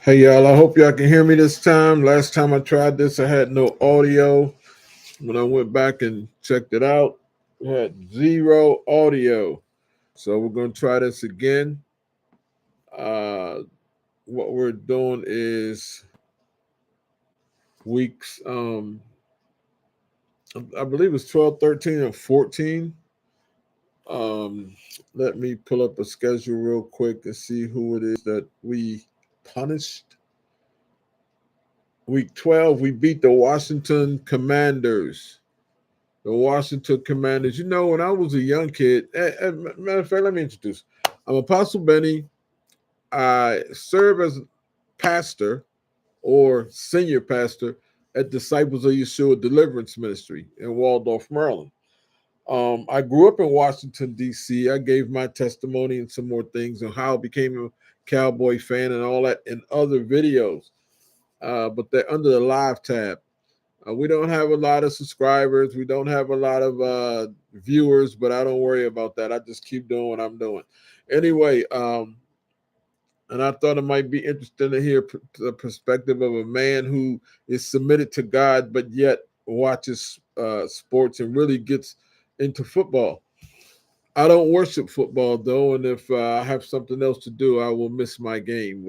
Hey y'all, I hope y'all can hear me this time. Last time I tried this, I had no audio. When I went back and checked it out, it had zero audio. So we're going to try this again. Uh, what we're doing is weeks, I believe it's 12, 13, and 14. Um, Let me pull up a schedule real quick and see who it is that we punished. Week 12, we beat the Washington Commanders. The Washington Commanders. You know, when I was a young kid, matter of fact, let me introduce. I'm Apostle Benny. I serve as pastor or senior pastor at Disciples of Yeshua Deliverance Ministry in Waldorf, Maryland. I grew up in Washington, D.C. I gave my testimony and some more things on how I became a Cowboy fan and all that in other videos. But they're under the live tab. We don't have a lot of subscribers. We don't have a lot of viewers, but I don't worry about that. I just keep doing what I'm doing. Anyway, and I thought it might be interesting to hear the perspective of a man who is submitted to God, but yet watches sports and really gets into football. I don't worship football though, and if I have something else to do, I will miss my game,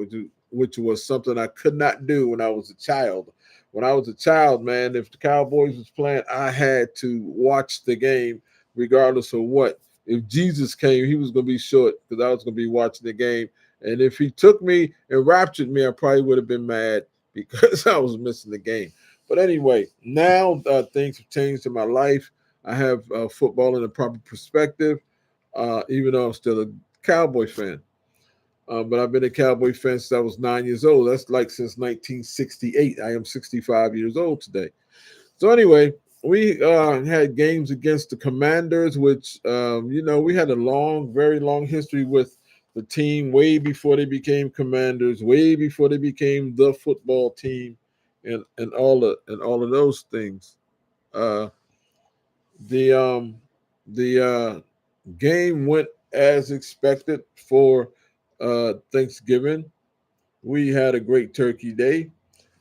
which was something I could not do when I was a child. When I was a child, man, if the Cowboys was playing, I had to watch the game regardless of what. If Jesus came, he was going to be short because I was going to be watching the game. And if he took me and raptured me, I probably would have been mad because I was missing the game. But anyway, now things have changed in my life. I have football in a proper perspective, even though I'm still a Cowboy fan. But I've been a Cowboy fan since I was 9 years old. That's like since 1968. I am 65 years old today. So anyway, we had games against the Commanders, which we had a long, very long history with the team way before they became Commanders, way before they became the football team, and all of those things. Uh, the game went as expected for Thanksgiving. We had a great turkey day.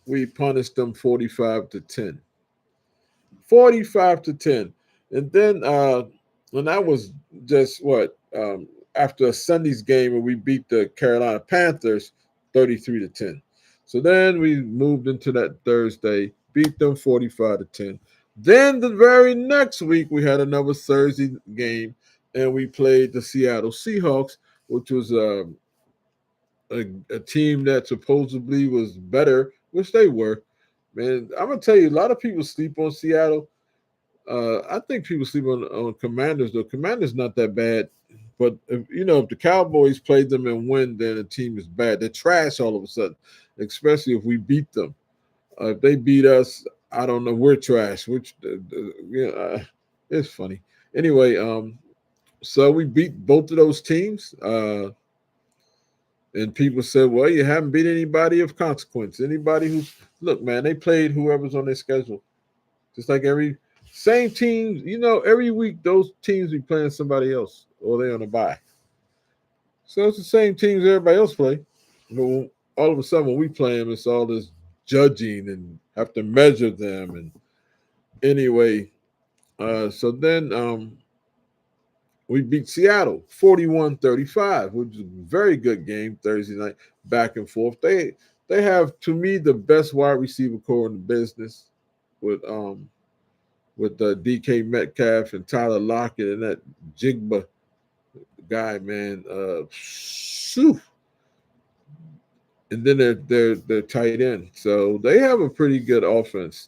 We punished them 45 to 10. 45 to 10. And then when I was just after a Sunday's game where we beat the Carolina Panthers 33 to 10. So then we moved into that Thursday, beat them 45 to 10. Then the very next week we had another Thursday game and we played the Seattle Seahawks, which was a team that supposedly was better, which they were. Man, I'm gonna tell you, a lot of people sleep on Seattle. I think people sleep on Commanders though. Commanders not that bad, but if the Cowboys play them and win, then the team is bad. They're trash all of a sudden, especially if we beat them. If they beat us, I don't know. We're trash. Which it's funny. Anyway, so we beat both of those teams. And people said, well, you haven't beat anybody of consequence. Anybody who's look, man, they played whoever's on their schedule. Just like every same team, every week those teams be playing somebody else or they on a bye. So it's the same teams everybody else play. But all of a sudden when we play them, it's all this judging and have to measure them. And anyway, so then we beat Seattle 41-35, which is a very good game Thursday night, back and forth. They have, to me, the best wide receiver core in the business with DK Metcalf and Tyler Lockett and that Jigba guy, man. And then they're tight end. So they have a pretty good offense.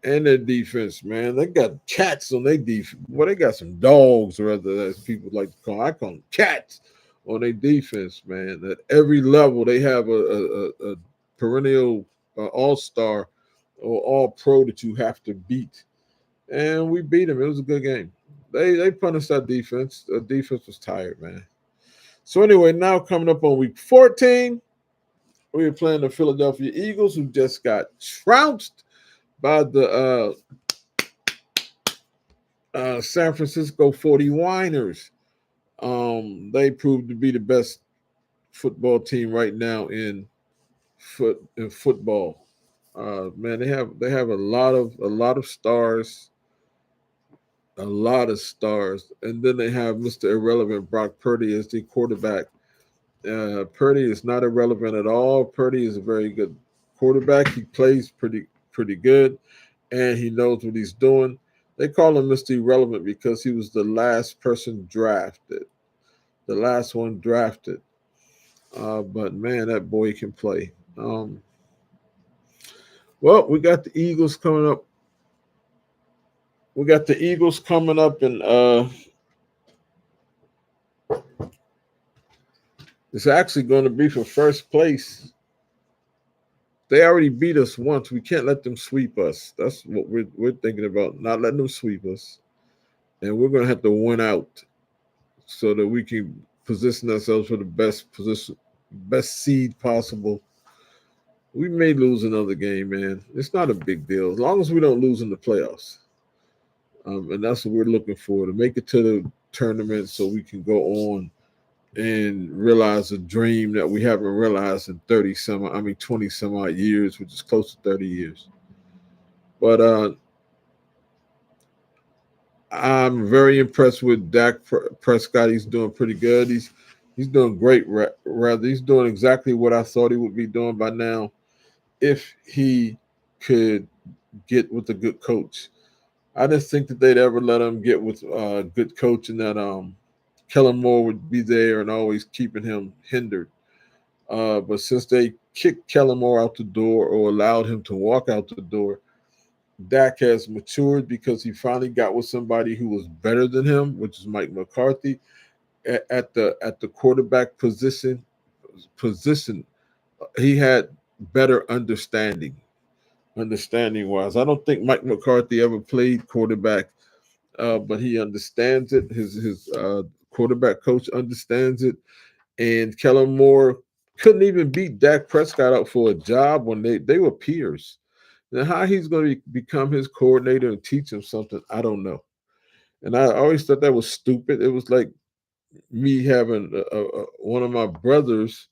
And their defense, man, they got cats on their defense. Well, they got some dogs, rather, as people like to call them. I call them cats on their defense, man. At every level, they have a perennial all-star or all-pro that you have to beat. And we beat them. It was a good game. They punished our defense. The defense was tired, man. So anyway, now coming up on week 14, we were playing the Philadelphia Eagles, who just got trounced by the San Francisco 49ers. They proved to be the best football team right now in in football. Man, they have a lot of stars, a lot of stars, and then they have Mr. Irrelevant Brock Purdy as the quarterback. Purdy is not irrelevant at all. Purdy is a very good quarterback. He plays pretty good, and he knows what he's doing. They call him Mr. Irrelevant because he was the last person drafted, the last one drafted. But man, that boy can play. Well, we got the Eagles coming up. We got the Eagles coming up, and it's actually going to be for first place. They already beat us once. We can't let them sweep us. That's what we're thinking about. Not letting them sweep us, and we're going to have to win out so that we can position ourselves for the best position, best seed possible. We may lose another game, man. It's not a big deal as long as we don't lose in the playoffs. And that's what we're looking for, to make it to the tournament so we can go on and realize a dream that we haven't realized in 20 some odd years, which is close to 30 years. But I'm very impressed with Dak Prescott. He's doing pretty good. He's doing great. Rather, he's doing exactly what I thought he would be doing by now if he could get with a good coach. I didn't think that they'd ever let him get with a good coach, and that Kellen Moore would be there and always keeping him hindered. But since they kicked Kellen Moore out the door or allowed him to walk out the door, Dak has matured because he finally got with somebody who was better than him, which is Mike McCarthy at the quarterback position. He had better understanding wise. I don't think Mike McCarthy ever played quarterback, but he understands it. His quarterback coach understands it, and Kellen Moore couldn't even beat Dak Prescott out for a job when they were peers. Now, how he's going to become his coordinator and teach him something, I don't know. And I always thought that was stupid. It was like me having one of my brothers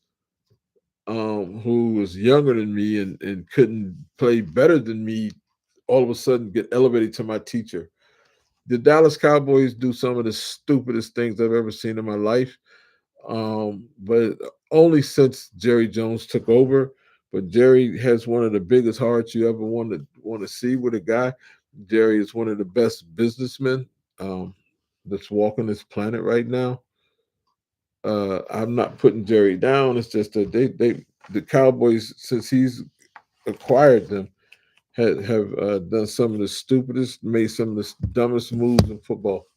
who was younger than me and couldn't play better than me all of a sudden get elevated to my teacher. The Dallas Cowboys do some of the stupidest things I've ever seen in my life. But only since Jerry Jones took over. But Jerry has one of the biggest hearts you ever want to see with a guy. Jerry is one of the best businessmen that's walking this planet right now. I'm not putting Jerry down. It's just that the Cowboys, since he's acquired them, have done some of the stupidest, made some of the dumbest moves in football.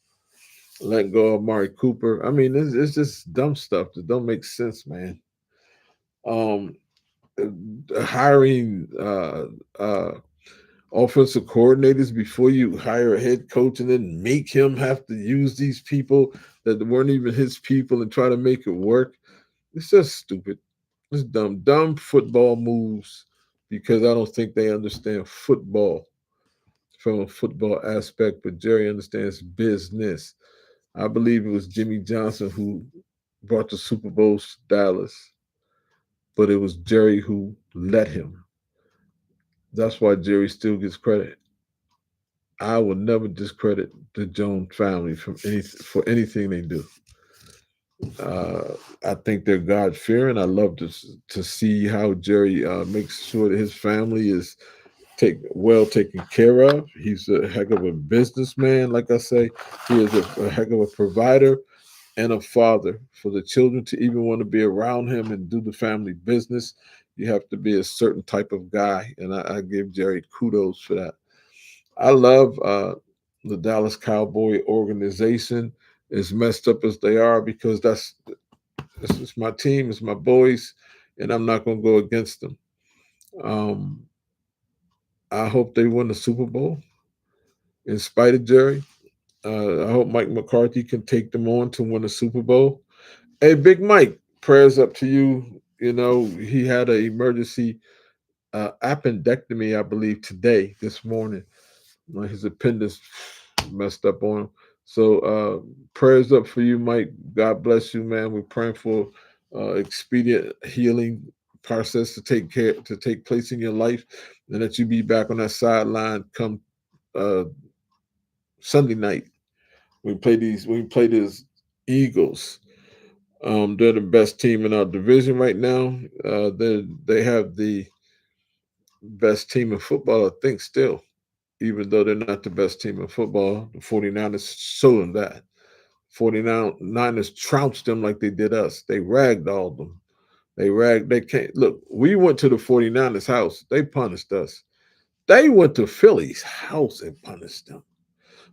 Letting go of Amari Cooper. I mean, it's just dumb stuff that don't make sense, man. Um, Hiring offensive coordinators before you hire a head coach, and then make him have to use these people that weren't even his people and try to make it work. It's just stupid. It's dumb. Dumb football moves because I don't think they understand football from a football aspect, but Jerry understands business. I believe it was Jimmy Johnson who brought the Super Bowls to Dallas, but it was Jerry who let him. That's why Jerry still gets credit. I will never discredit the Jones family for anything they do. I think they're God fearing. I love to see how Jerry makes sure that his family is taken care of. He's a heck of a businessman, like I say. He is a heck of a provider and a father for the children to even want to be around him and do the family business. You have to be a certain type of guy, and I give Jerry kudos for that. I love the Dallas Cowboy organization, as messed up as they are, because this is my team, it's my boys, and I'm not going to go against them. Um, I hope they win the Super Bowl in spite of Jerry. I hope Mike McCarthy can take them on to win the Super Bowl. Hey, Big Mike, prayers up to you. You know, he had an emergency appendectomy, I believe, this morning. His appendix messed up on him. So prayers up for you, Mike. God bless you, man. We're praying for expedient healing process to take place in your life, and that you be back on that sideline come uh, Sunday night. We play these Eagles. They're the best team in our division right now. They have the best team in football, I think, still, even though they're not the best team in football. The 49ers showed them that. 49ers trounced them like they did us. They ragdolled them. They can't look. We went to the 49ers house. They punished us. They went to Philly's house and punished them.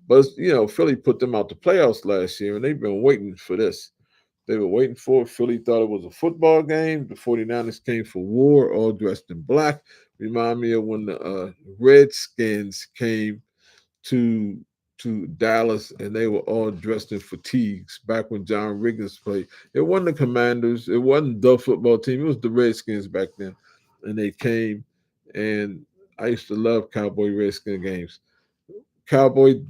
But Philly put them out the playoffs last year, and they've been waiting for this. They were waiting for it. Philly thought it was a football game. The 49ers came for war, all dressed in black. Remind me of when the Redskins came to Dallas, and they were all dressed in fatigues back when John Riggins played. It wasn't the Commanders. It wasn't the football team. It was the Redskins back then. And they came, and I used to love Cowboy Redskin games. Cowboy,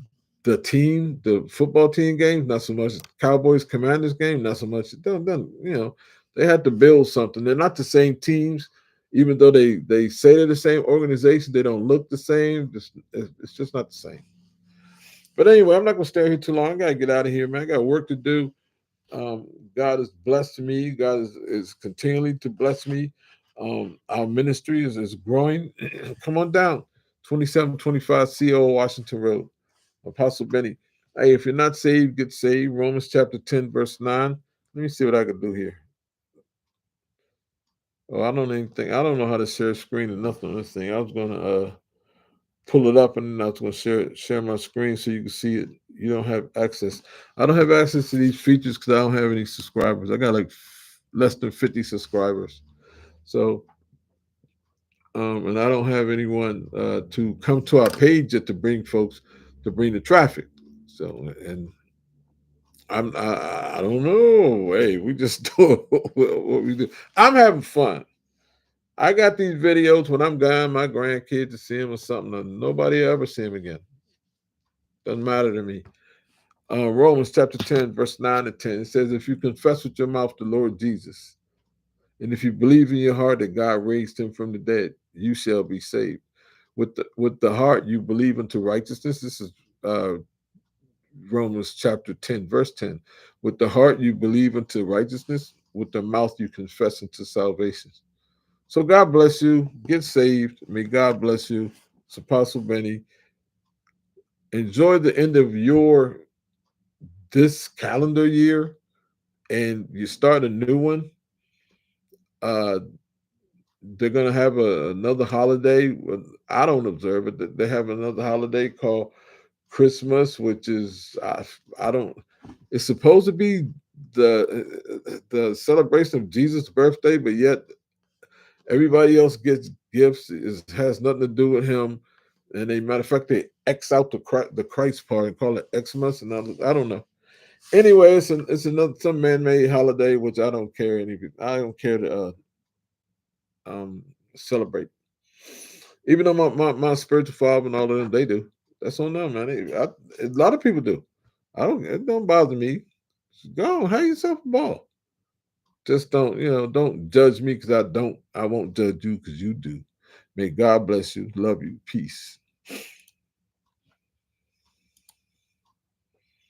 the team, the football team games, not so much. Cowboys Commanders game, not so much. They had to build something. They're not the same teams, even though they say they're the same organization. They don't look the same. It's just not the same. But anyway, I'm not gonna stay here too long. I gotta get out of here, man. I got work to do. God has blessed me. God is continually to bless me. Our ministry is growing. Come on down. 2725 CO Washington Road. Apostle Benny. Hey, if you're not saved, get saved. Romans chapter 10, verse 9. Let me see what I can do here. Oh, I don't know how to share screen or nothing on this thing. I was gonna pull it up and then I was gonna share my screen so you can see it. You don't have access. I don't have access to these features because I don't have any subscribers. I got like less than 50 subscribers. So and I don't have anyone to come to our page yet to bring folks to bring the traffic. So and I don't know. Hey, we just do what we do. I'm having fun. I got these videos when I'm gone, my grandkids to see them or something. And nobody ever see them again. Doesn't matter to me. Romans chapter 10, verse 9 to 10. It says, if you confess with your mouth the Lord Jesus, and if you believe in your heart that God raised him from the dead, you shall be saved. With the heart you believe unto righteousness. This is Romans chapter 10, verse 10. With the heart you believe unto righteousness, with the mouth you confess unto salvation. So God bless you. Get saved. May God bless you. It's Apostle Benny. Enjoy the end of this calendar year, and you start a new one. Uh, they're gonna have another holiday. I don't observe it. They have another holiday called Christmas, which is I don't. It's supposed to be the celebration of Jesus' birthday, but yet everybody else gets gifts. It has nothing to do with him. And a matter of fact, they X out the Christ part and call it Xmas, and I don't know. Anyway, it's another some man-made holiday which I don't care I don't care to celebrate. Even though my spiritual father and all of them, they do. That's on them, man. A lot of people do. It don't bother me. Go on, have yourself a ball. Just don't judge me because I won't judge you because you do. May God bless you. Love you. Peace.